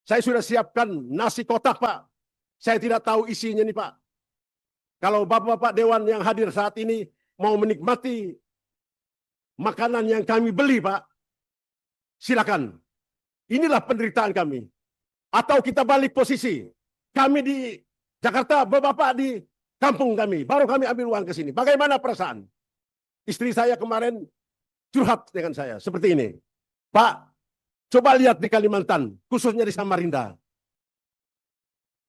Saya sudah siapkan nasi kotak, Pak. Saya tidak tahu isinya nih, Pak. Kalau Bapak-Bapak Dewan yang hadir saat ini mau menikmati makanan yang kami beli, Pak, silakan. Inilah penderitaan kami. Atau kita balik posisi. Kami di Jakarta, Bapak di kampung kami. Baru kami ambil uang ke sini. Bagaimana perasaan? Istri saya kemarin curhat dengan saya. Seperti ini. Pak, coba lihat di Kalimantan, khususnya di Samarinda.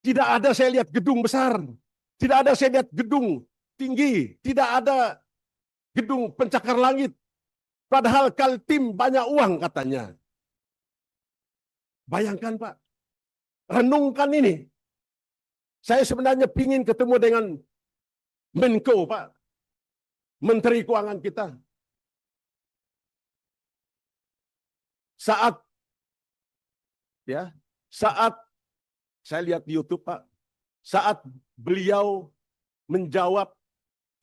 Tidak ada saya lihat gedung besar. Tidak ada saya lihat gedung tinggi. Tidak ada gedung pencakar langit. Padahal Kaltim banyak uang katanya. Bayangkan, Pak. Renungkan ini. Saya sebenarnya ingin ketemu dengan Menko, Pak. Menteri Keuangan kita. Saat saya lihat di YouTube, Pak, saat beliau menjawab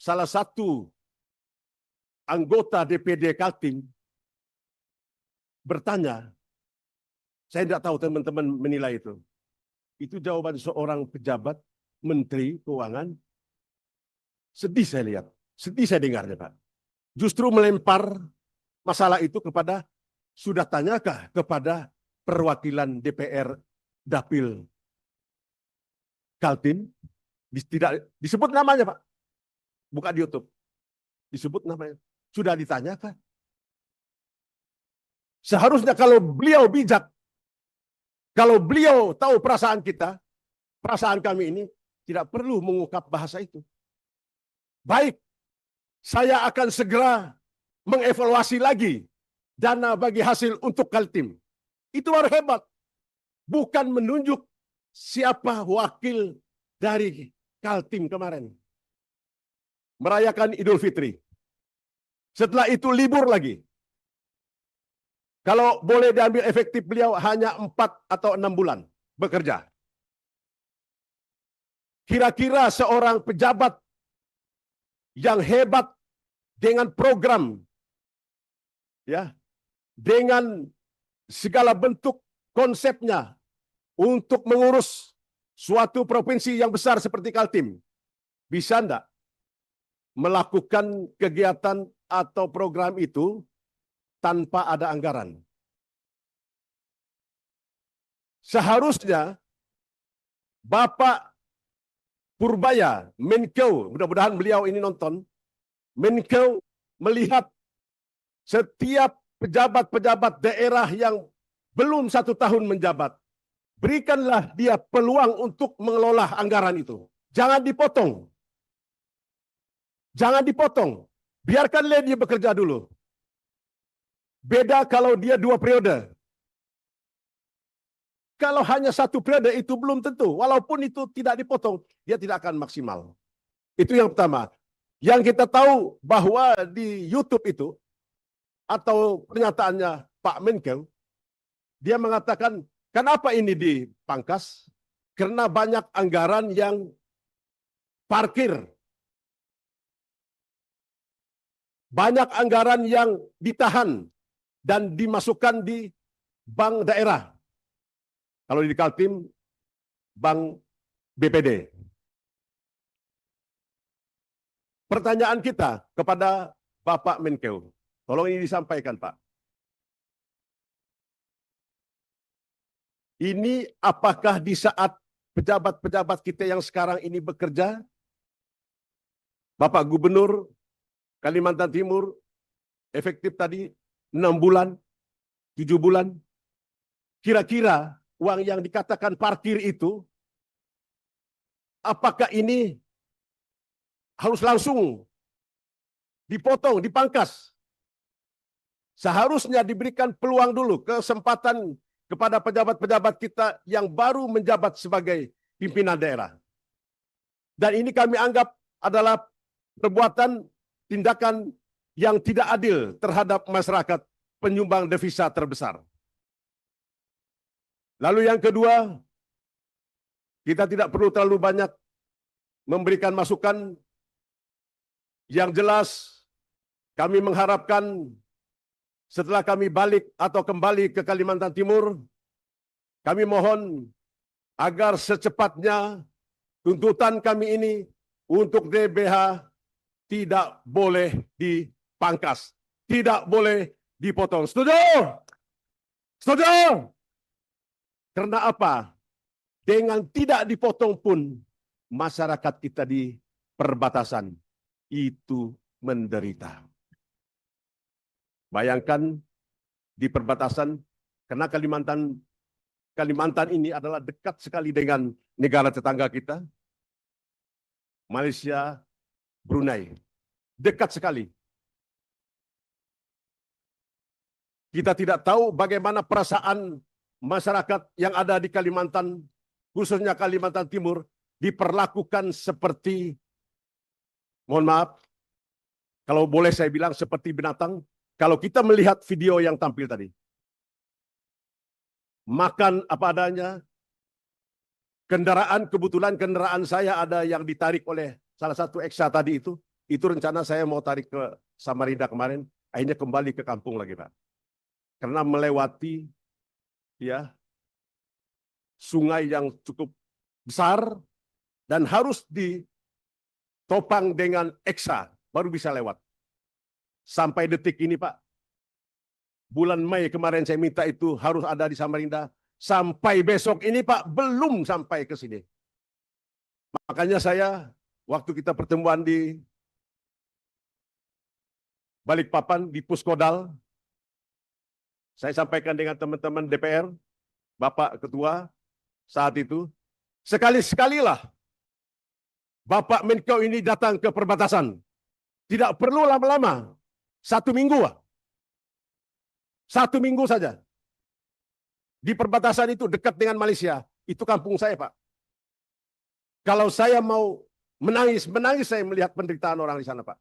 salah satu anggota DPD Kaltim bertanya, saya tidak tahu teman-teman menilai itu. Itu jawaban seorang pejabat Menteri Keuangan. Sedih saya lihat, sedih saya dengarnya, Pak. Justru melempar masalah itu kepada, sudah tanyakah kepada perwakilan DPR Dapil Kaltim? Tidak disebut namanya, Pak. Buka di YouTube. Disebut namanya. Sudah ditanyakan. Seharusnya kalau beliau bijak, kalau beliau tahu perasaan kita, perasaan kami ini, tidak perlu mengungkap bahasa itu. Baik, saya akan segera mengevaluasi lagi dana bagi hasil untuk Kaltim. Itu baru hebat. Bukan menunjuk siapa wakil dari Kaltim kemarin. Merayakan Idul Fitri. Setelah itu libur lagi. Kalau boleh diambil efektif beliau hanya 4 atau 6 bulan bekerja. Kira-kira seorang pejabat yang hebat dengan program, ya, dengan segala bentuk konsepnya untuk mengurus suatu provinsi yang besar seperti Kaltim, bisa enggak melakukan kegiatan atau program itu tanpa ada anggaran? Seharusnya Bapak Purbaya, Menko, mudah-mudahan beliau ini nonton, Menko melihat setiap pejabat-pejabat daerah yang belum 1 tahun menjabat, berikanlah dia peluang untuk mengelola anggaran itu. Jangan dipotong. Jangan dipotong. Biarkanlah dia bekerja dulu. Beda kalau dia 2 periode. Kalau hanya 1 periode itu belum tentu. Walaupun itu tidak dipotong, dia tidak akan maksimal. Itu yang pertama. Yang kita tahu bahwa di YouTube itu, atau pernyataannya Pak Menko, dia mengatakan, kenapa ini dipangkas? Karena banyak anggaran yang parkir. Banyak anggaran yang ditahan dan dimasukkan di bank daerah. Kalau di Kaltim, bank BPD. Pertanyaan kita kepada Bapak Menko, tolong ini disampaikan, Pak. Ini apakah di saat pejabat-pejabat kita yang sekarang ini bekerja, Bapak Gubernur Kalimantan Timur, efektif tadi 6 bulan, 7 bulan, kira-kira uang yang dikatakan parkir itu, apakah ini harus langsung dipotong, dipangkas? Seharusnya diberikan peluang dulu, kesempatan kepada pejabat-pejabat kita yang baru menjabat sebagai pimpinan daerah. Dan ini kami anggap adalah perbuatan, tindakan yang tidak adil terhadap masyarakat penyumbang devisa terbesar. Lalu yang kedua, kita tidak perlu terlalu banyak memberikan masukan. Yang jelas, kami mengharapkan setelah kami balik atau kembali ke Kalimantan Timur, Kami mohon agar secepatnya tuntutan kami ini untuk DBH tidak boleh dipangkas, tidak boleh dipotong. Setuju? Setuju? Karena apa? Dengan tidak dipotong pun masyarakat kita di perbatasan itu menderita. Bayangkan di perbatasan, karena Kalimantan ini adalah dekat sekali dengan negara tetangga kita, Malaysia, Brunei. Dekat sekali. Kita tidak tahu bagaimana perasaan masyarakat yang ada di Kalimantan, khususnya Kalimantan Timur, diperlakukan seperti, mohon maaf, kalau boleh saya bilang seperti binatang. Kalau kita melihat video yang tampil tadi, makan apa adanya, kebetulan kendaraan saya ada yang ditarik oleh salah satu eksa tadi itu rencana saya mau tarik ke Samarinda kemarin, akhirnya kembali ke kampung lagi, Pak. Karena melewati ya sungai yang cukup besar dan harus ditopang dengan eksa baru bisa lewat. Sampai detik ini, Pak, bulan Mei kemarin saya minta itu harus ada di Samarinda. Sampai besok ini, Pak, belum sampai ke sini. Makanya saya, waktu kita pertemuan di Balikpapan, di Puskodal, saya sampaikan dengan teman-teman DPR, Bapak Ketua saat itu, sekali-sekalilah Bapak Menko ini datang ke perbatasan. Tidak perlu lama-lama. 1 minggu, Pak. 1 minggu saja. Di perbatasan itu dekat dengan Malaysia. Itu kampung saya, Pak. Kalau saya mau menangis saya melihat penderitaan orang di sana, Pak.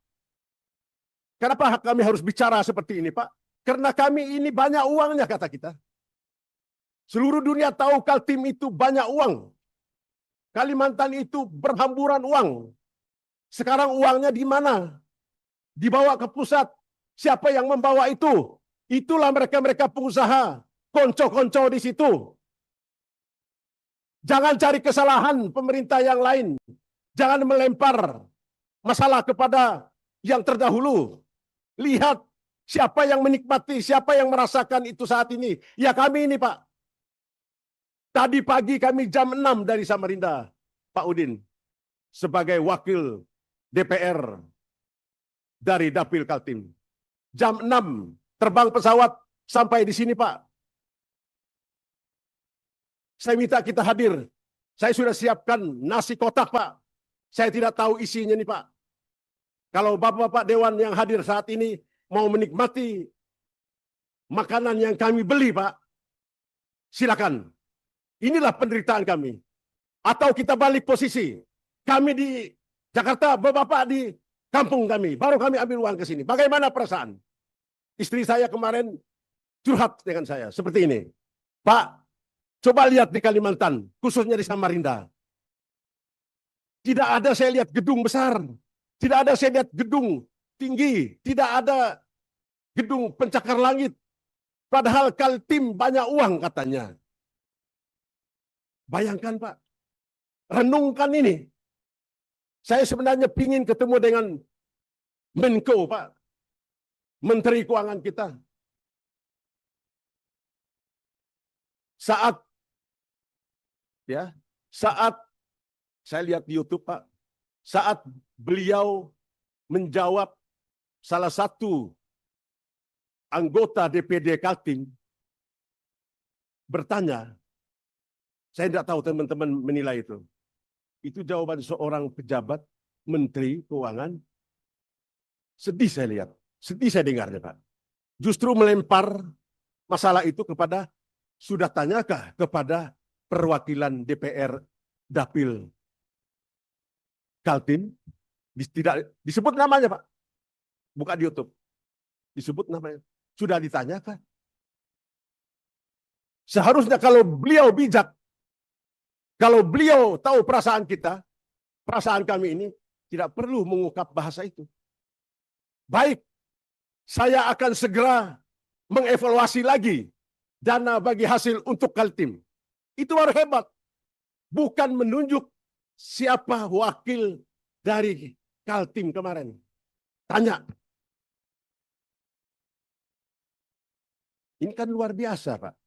Kenapa kami harus bicara seperti ini, Pak? Karena kami ini banyak uangnya, kata kita. Seluruh dunia tahu Kaltim itu banyak uang. Kalimantan itu berhamburan uang. Sekarang uangnya di mana? Dibawa ke pusat. Siapa yang membawa itu? Itulah mereka-mereka pengusaha, konco-konco di situ. Jangan cari kesalahan pemerintah yang lain. Jangan melempar masalah kepada yang terdahulu. Lihat siapa yang menikmati, siapa yang merasakan itu saat ini. Ya kami ini, Pak. Tadi pagi kami jam 6 dari Samarinda, Pak Udin, sebagai wakil DPR dari Dapil Kaltim. Jam 6 terbang pesawat sampai di sini, Pak. Saya minta kita hadir. Saya sudah siapkan nasi kotak, Pak. Saya tidak tahu isinya nih, Pak. Kalau Bapak-Bapak Dewan yang hadir saat ini mau menikmati makanan yang kami beli, Pak, silakan. Inilah penderitaan kami. Atau kita balik posisi. Kami di Jakarta, Bapak di kampung kami. Baru kami ambil uang ke sini. Bagaimana perasaan? Istri saya kemarin curhat dengan saya seperti ini. Pak, coba lihat di Kalimantan, khususnya di Samarinda. Tidak ada saya lihat gedung besar. Tidak ada saya lihat gedung tinggi. Tidak ada gedung pencakar langit. Padahal Kaltim banyak uang katanya. Bayangkan, Pak. Renungkan ini. Saya sebenarnya ingin ketemu dengan Menko, Pak. Menteri Keuangan kita. Saat saya lihat di YouTube, Pak, saat beliau menjawab salah satu anggota DPD Kaltim bertanya, saya tidak tahu teman-teman menilai itu. Itu jawaban seorang pejabat Menteri Keuangan. Sedih saya lihat. Sedih saya dengarnya, Pak. Justru melempar masalah itu kepada, sudah tanyakah kepada perwakilan DPR Dapil Kaltim? Tidak disebut namanya, Pak. Buka di YouTube. Disebut namanya. Sudah ditanyakan. Seharusnya kalau beliau bijak, kalau beliau tahu perasaan kita, perasaan kami ini, tidak perlu mengungkap bahasa itu. Baik, saya akan segera mengevaluasi lagi dana bagi hasil untuk Kaltim. Itu baru hebat. Bukan menunjuk siapa wakil dari Kaltim kemarin. Tanya. Ini kan luar biasa, Pak.